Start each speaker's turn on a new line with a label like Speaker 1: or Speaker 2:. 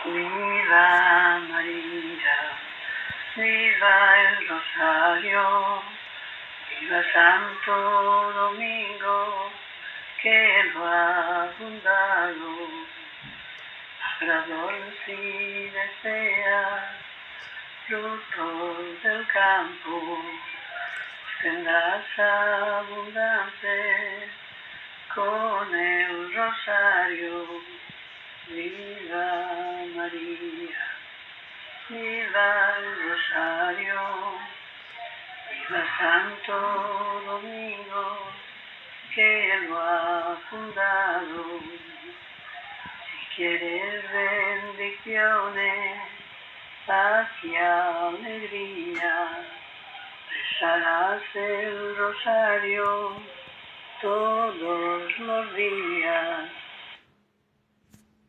Speaker 1: Viva María, viva el Rosario, viva Santo Domingo, que lo ha fundado. Abra dulce y desea frutos del campo, tendrás abundante con el rosario. Viva María, viva el rosario, viva Santo Domingo, que lo ha fundado. Si quieres bendiciones, paz y alegría, rezarás el rosario todos los días.